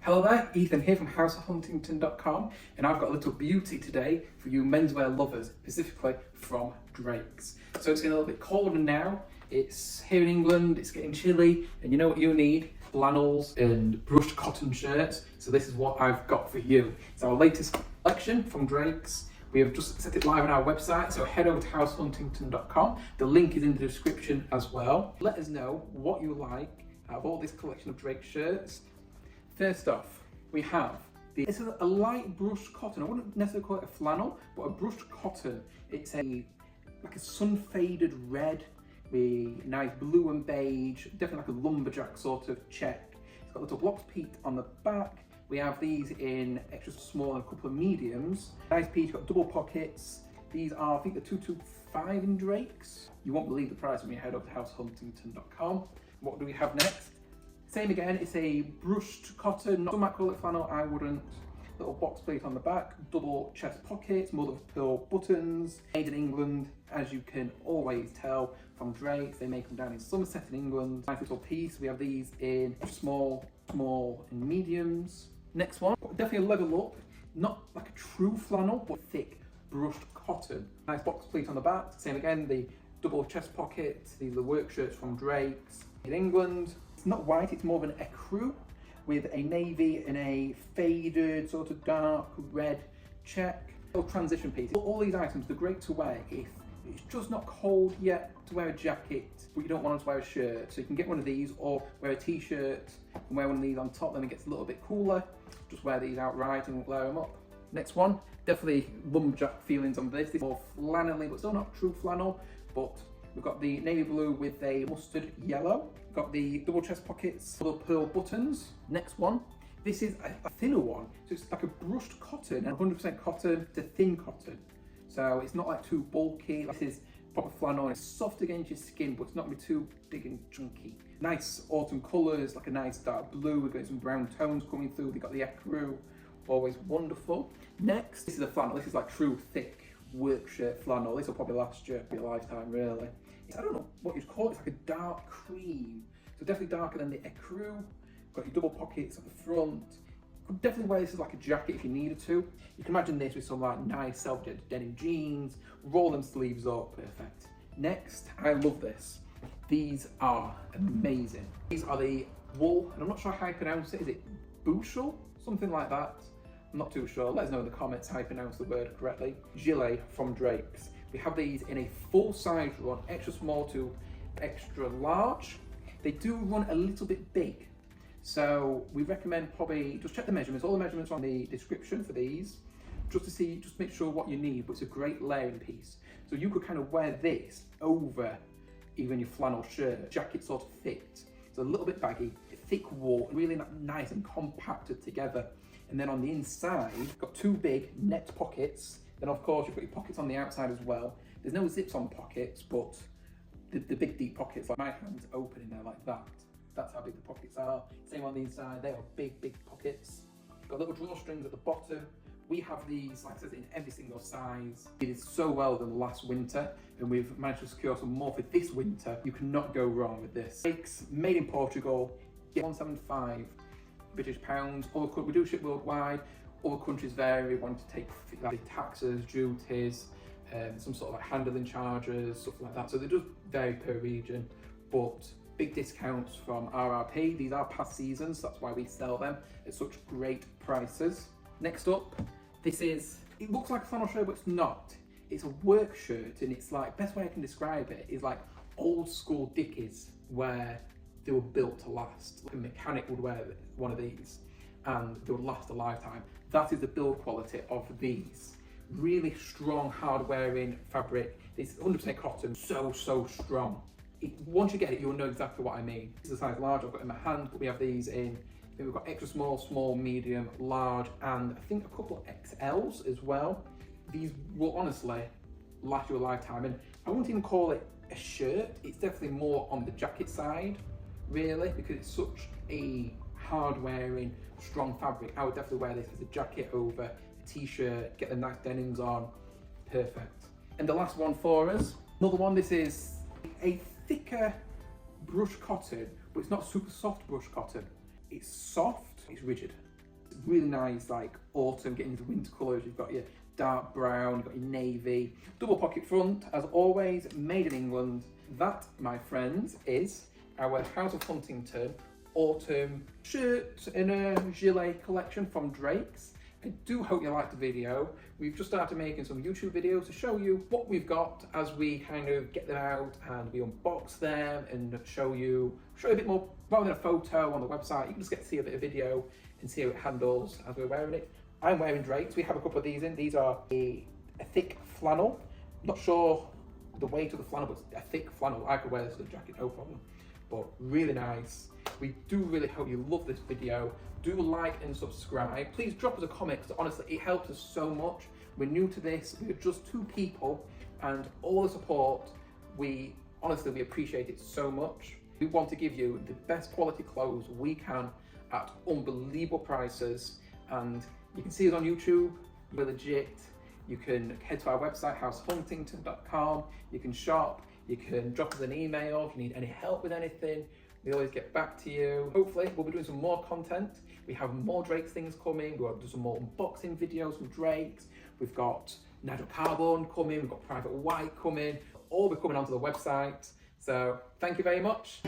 Hello there, Ethan here from houseofhuntington.com, and I've got a little beauty today for you menswear lovers, specifically from Drake's. So it's getting a little bit colder now, it's here in England, it's getting chilly, and you know what you need? Flannels and brushed cotton shirts. So this is what I've got for you. It's our latest collection from Drake's. We have just set it live on our website, so head over to househuntington.com. The link is in the description as well. Let us know what you like out of all this collection of Drake shirts. First off, we have this is a light brushed cotton. I wouldn't necessarily call it a flannel, but a brushed cotton. It's like a sun-faded red with nice blue and beige, definitely like a lumberjack sort of check. It's got little blocks peaked on the back. We have these in extra small and a couple of mediums. Nice piece, got double pockets. These are, I think, the 225 in Drake's. You won't believe the price when you head over to househuntington.com. What do we have next? Same again, it's a brushed cotton, some might call it flannel, I wouldn't. Little box plate on the back, double chest pockets, mother of pearl buttons. Made in England, as you can always tell from Drake's. They make them down in Somerset in England. Nice little piece. We have these in small, and mediums. Next one, definitely a level up, not like a true flannel, but thick brushed cotton. Nice box plate on the back. Same again, the double chest pockets. These are the work shirts from Drake's in England. It's not white, it's more of an ecru with a navy and a faded sort of dark red check. Little transition piece. All these items, they're great to wear if it's just not cold yet to wear a jacket, but you don't want to wear a shirt. So you can get one of these or wear a t-shirt and wear one of these on top, then it gets a little bit cooler. Just wear these outright and layer them up. Next one, definitely lumberjack feelings on this. This is more flannelly, but still not true flannel, but we've got the navy blue with a mustard yellow. We've got the double chest pockets, little pearl buttons. Next one, this is a thinner one. So it's like a brushed cotton, and 100% cotton to thin cotton. So it's not like too bulky. This is proper flannel. It's soft against your skin, but it's not gonna be too big and chunky. Nice autumn colours, like a nice dark blue. We've got some brown tones coming through. We've got the ecru, always wonderful. Next, this is a flannel. This is like true thick work shirt flannel. This will probably last you for your lifetime, really. I don't know what you'd call it. It's like a dark cream. So definitely darker than the ecru. Got your double pockets at the front. Could definitely wear this as like a jacket if you needed to. You can imagine this with some like nice self-knit denim jeans, roll them sleeves up, perfect. Next, I love this. These are amazing. These are the wool, and I'm not sure how I pronounce it. Is it bushel? Something like that. I'm not too sure. Let us know in the comments how I pronounce the word correctly. Gilet from Drake's. We have these in a full size run, extra small to extra large. They do run a little bit big. So we recommend probably just check the measurements. All the measurements are on the description for these, just make sure what you need, but it's a great layering piece. So you could kind of wear this over even your flannel shirt. Jacket sort of fit. It's a little bit baggy, thick wool, really nice and compacted together. And then on the inside, you've got two big net pockets. Then of course you've got your pockets on the outside as well. There's no zips on pockets, but the big deep pockets, like my hand's open in there like that. That's how big the pockets are. Same on the inside, they are big pockets. Got little drawstrings at the bottom. We have these, like I said, in every single size. It did so well than last winter, and we've managed to secure some more for this winter. You cannot go wrong with this. It's made in Portugal, 175 British pounds. We do ship worldwide. Other countries vary, want to take like taxes, duties, some sort of like handling charges, stuff like that. So they just vary per region, but big discounts from RRP. These are past seasons, so that's why we sell them at such great prices. Next up, it looks like a flannel shirt, but it's not. It's a work shirt, and it's like, best way I can describe it is like old school Dickies, where they were built to last. Like a mechanic would wear one of these and they would last a lifetime. That is the build quality of these. Really strong, hard wearing fabric. It's 100% cotton, so strong. Once you get it, you'll know exactly what I mean. This is a size large I've got in my hand, but we have these in, I think we've got extra small, medium, large, and I think a couple of XLs as well. These will honestly last you a lifetime, and I wouldn't even call it a shirt. It's definitely more on the jacket side, really, because it's such a hard wearing, strong fabric. I would definitely wear this as a jacket over a t-shirt, get the nice denims on, perfect. And the last one for us, another one, this is a thicker brush cotton, but it's not super soft brush cotton. It's soft, it's rigid. really nice like autumn, getting into winter colours. You've got your dark brown, you've got your navy, double pocket front, as always, made in England. That, my friends, is our House of Huntington autumn shirt in a gilet collection from Drake's. I do hope you liked the video. We've just started making some YouTube videos to show you what we've got as we kind of get them out and we unbox them and show you a bit more, rather than a photo on the website. You can just get to see a bit of video and see how it handles as we're wearing it. I'm wearing Drake's. We have a couple of these in. These are a thick flannel. Not sure the weight of the flannel, but a thick flannel. I could wear this with a jacket, no problem. But really nice. We do really hope you love this video. Do like and subscribe. Please drop us a comment, because honestly, it helps us so much. We're new to this. We're just 2 people, and all the support, we appreciate it so much. We want to give you the best quality clothes we can at unbelievable prices, and you can see us on YouTube. We're legit. You can head to our website, househuntington.com. You can shop. You can drop us an email if you need any help with anything. We always get back to you. Hopefully, we'll be doing some more content. We have more Drake's things coming. We'll do some more unboxing videos from Drake's. We've got Nigel Cabourn coming. We've got Private White coming. All be coming onto the website. So, thank you very much.